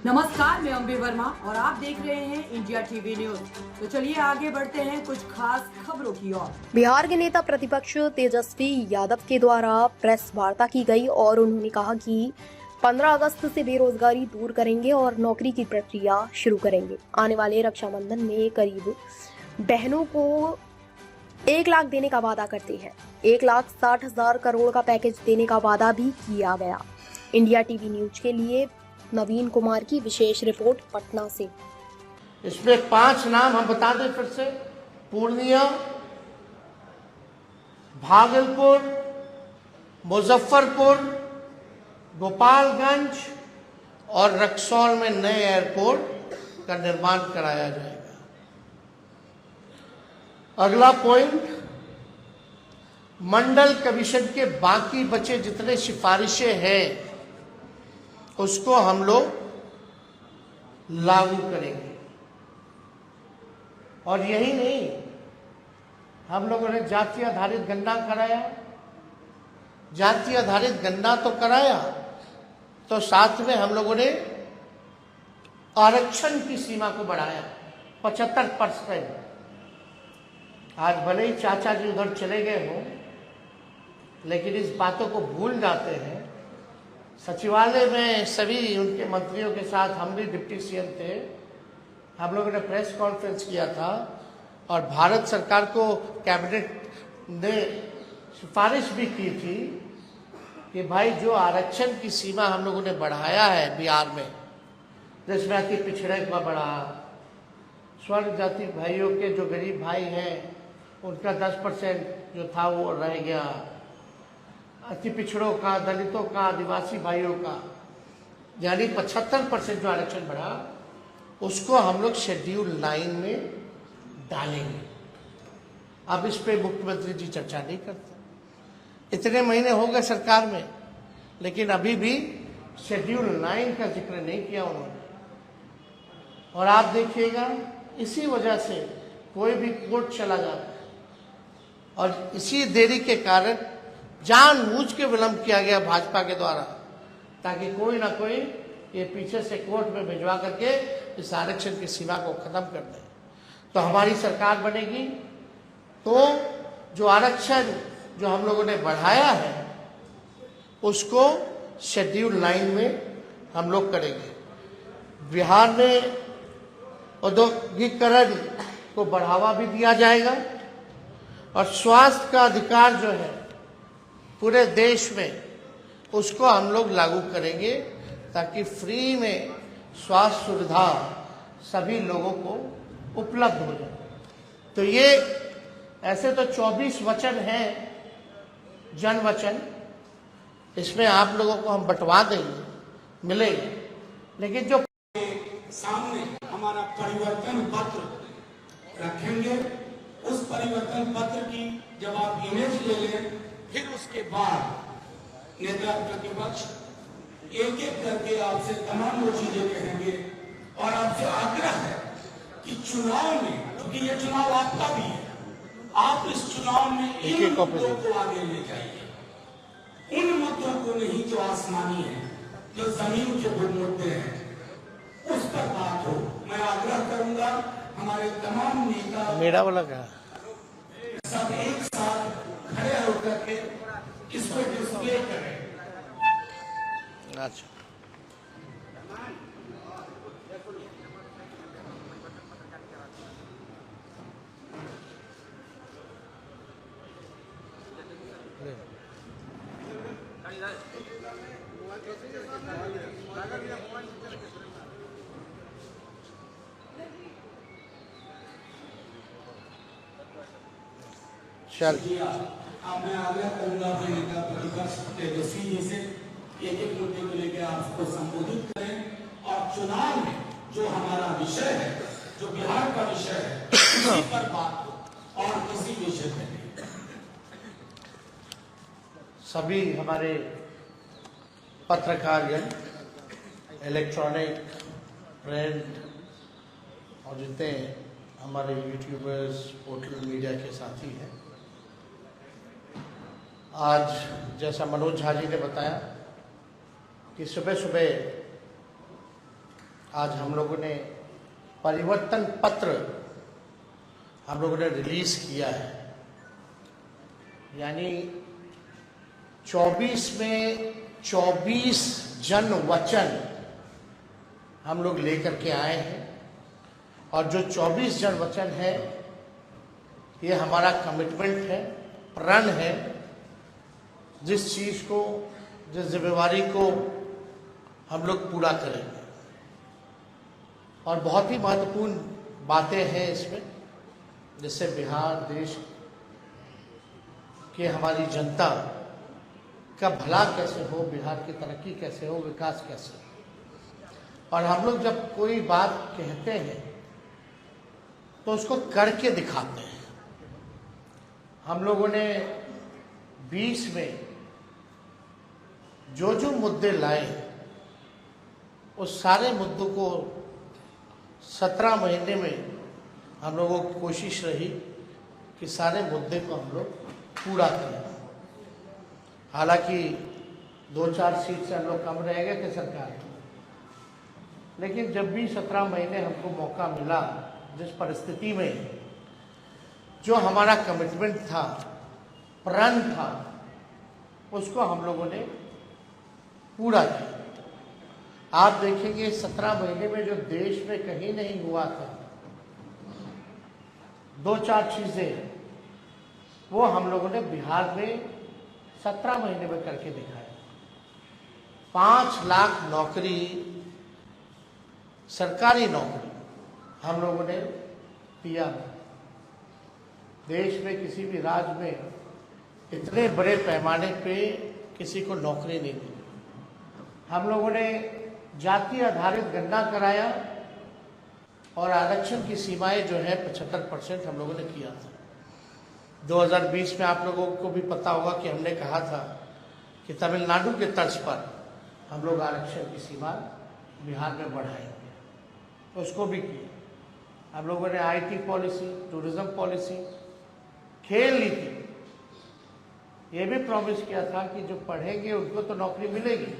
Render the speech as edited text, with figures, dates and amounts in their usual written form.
नमस्कार, मैं अंबी वर्मा और आप देख रहे हैं इंडिया टीवी न्यूज। तो चलिए आगे बढ़ते हैं कुछ खास खबरों की ओर। बिहार के नेता प्रतिपक्ष तेजस्वी यादव के द्वारा प्रेस वार्ता की गई और उन्होंने कहा कि 15 अगस्त से बेरोजगारी दूर करेंगे और नौकरी की प्रक्रिया शुरू करेंगे। आने वाले रक्षाबंधन में करीब बहनों को 1 लाख देने का वादा करते हैं। 1,60,000 करोड़ का पैकेज देने का वादा भी किया गया। इंडिया टीवी न्यूज के लिए नवीन कुमार की विशेष रिपोर्ट पटना से। इसमें 5 नाम हम बता दें फिर से: पूर्णिया, भागलपुर, मुजफ्फरपुर, गोपालगंज और रक्सौल में नए एयरपोर्ट का निर्माण कराया जाएगा। अगला पॉइंट, मंडल कमीशन के बाकी बचे जितने सिफारिशें हैं उसको हम लोग लागू करेंगे। और यही नहीं, हम लोगों ने जाति आधारित गणना कराया। जाति आधारित गणना तो कराया, तो साथ में हम लोगों ने आरक्षण की सीमा को बढ़ाया 75%। आज भले ही चाचा जी उधर चले गए हों, लेकिन इस बातों को भूल जाते हैं। सचिवालय में सभी उनके मंत्रियों के साथ, हम भी डिप्टी सीएम थे, हम लोगों ने प्रेस कॉन्फ्रेंस किया था और भारत सरकार को कैबिनेट ने सिफारिश भी की थी कि भाई जो आरक्षण की सीमा हम लोगों ने बढ़ाया है बिहार में, जिसमें अति पिछड़े का बढ़ा, स्वर्ण जाति भाइयों के जो गरीब भाई हैं उनका 10% जो था वो रह गया, अति पिछड़ों का, दलितों का, आदिवासी भाइयों का, यानी 75% जो आरक्षण बढ़ा उसको हम लोग शेड्यूल 9 में डालेंगे। अब इस पे मुख्यमंत्री जी चर्चा नहीं करते। इतने महीने हो गए सरकार में, लेकिन अभी भी शेड्यूल 9 का जिक्र नहीं किया उन्होंने। और आप देखिएगा, इसी वजह से कोई भी कोर्ट चला जाता है और इसी देरी के कारण जानबूझ के विलंब किया गया भाजपा के द्वारा, ताकि कोई ना कोई ये पीछे से कोर्ट में भिजवा करके इस आरक्षण की सीमा को खत्म कर दे। तो हमारी सरकार बनेगी तो जो आरक्षण जो हम लोगों ने बढ़ाया है उसको शेड्यूल 9 में हम लोग करेंगे। बिहार में औद्योगिकरण को बढ़ावा भी दिया जाएगा और स्वास्थ्य का अधिकार जो है पूरे देश में उसको हम लोग लागू करेंगे, ताकि फ्री में स्वास्थ्य सुविधा सभी लोगों को उपलब्ध हो जाए। तो ये ऐसे तो 24 वचन हैं, जन वचन, इसमें आप लोगों को हम बंटवा देंगे, मिलेंगे, लेकिन जो सामने हमारा परिवर्तन पत्र रखेंगे, उस परिवर्तन पत्र की जब आप इमेज ले लें, फिर उसके बाद नेता प्रतिपक्ष एक एक करके आपसे तमाम वो चीजें कहेंगे और आपसे आग्रह है कि चुनाव में, क्योंकि ये चुनाव आपका भी है, आप इस चुनाव में इन मुद्दों को आगे ले जाइए। उन मुद्दों को नहीं जो आसमानी है, जो जमीन के वो मुद्दे हैं, उस पर बात हो। मैं आग्रह करूंगा हमारे तमाम नेता मेरा वाला क्या सब एक साथ खड़े होकर के इसको डिस्प्ले करें। अच्छा, चल मैं आग्रह करूंगा अपने नेता प्रतिपक्ष तेजस्वी जी से एक एक मुद्दे को लेकर आपको संबोधित करें और चुनाव में जो हमारा विषय है, जो बिहार का विषय है, उसी पर बात हो और किसी विषय पर नहीं। सभी हमारे पत्रकारगण, इलेक्ट्रॉनिक, प्रिंट और जितने हमारे यूट्यूबर्स, पोर्टल मीडिया के साथी हैं, आज जैसा मनोज झा जी ने बताया कि सुबह सुबह आज हम लोगों ने परिवर्तन पत्र हम लोगों ने रिलीज किया है। यानी 24 में 24 जन वचन हम लोग लेकर के आए हैं और जो 24 जन वचन है ये हमारा कमिटमेंट है, प्रण है, जिस चीज को, जिस जिम्मेवारी को हम लोग पूरा करेंगे। और बहुत ही महत्वपूर्ण बातें हैं इसमें, जिससे बिहार देश के हमारी जनता का भला कैसे हो, बिहार की तरक्की कैसे हो, विकास कैसे हो। और हम लोग जब कोई बात कहते हैं तो उसको करके दिखाते हैं। हम लोगों ने 20 में जो जो मुद्दे लाए उस सारे मुद्दों को 17 महीने में हम लोगों की कोशिश रही कि सारे मुद्दे को हम लोग पूरा करें। हालांकि 2-4 सीट से हम लोग कम रह गए थे सरकार में, लेकिन जब भी 17 महीने हमको मौका मिला, जिस परिस्थिति में जो हमारा कमिटमेंट था, प्रण था, उसको हम लोगों ने पूरा किया। आप देखेंगे 17 महीने में जो देश में कहीं नहीं हुआ था, 2-4 चीजें वो हम लोगों ने बिहार में 17 महीने में करके दिखाया। 5 लाख नौकरी, सरकारी नौकरी हम लोगों ने दिया। देश में किसी भी राज्य में इतने बड़े पैमाने पे किसी को नौकरी नहीं दी। हम लोगों ने जाति आधारित गणना कराया और आरक्षण की सीमाएं जो है 75% हम लोगों ने किया था। 2020 में आप लोगों को भी पता होगा कि हमने कहा था कि तमिलनाडु के तर्ज पर हम लोग आरक्षण की सीमा बिहार में बढ़ाएंगे, उसको भी किया। हम लोगों ने आईटी पॉलिसी, टूरिज्म पॉलिसी, खेल नीति, ये भी प्रॉमिस किया था कि जो पढ़ेंगे उनको तो नौकरी मिलेगी,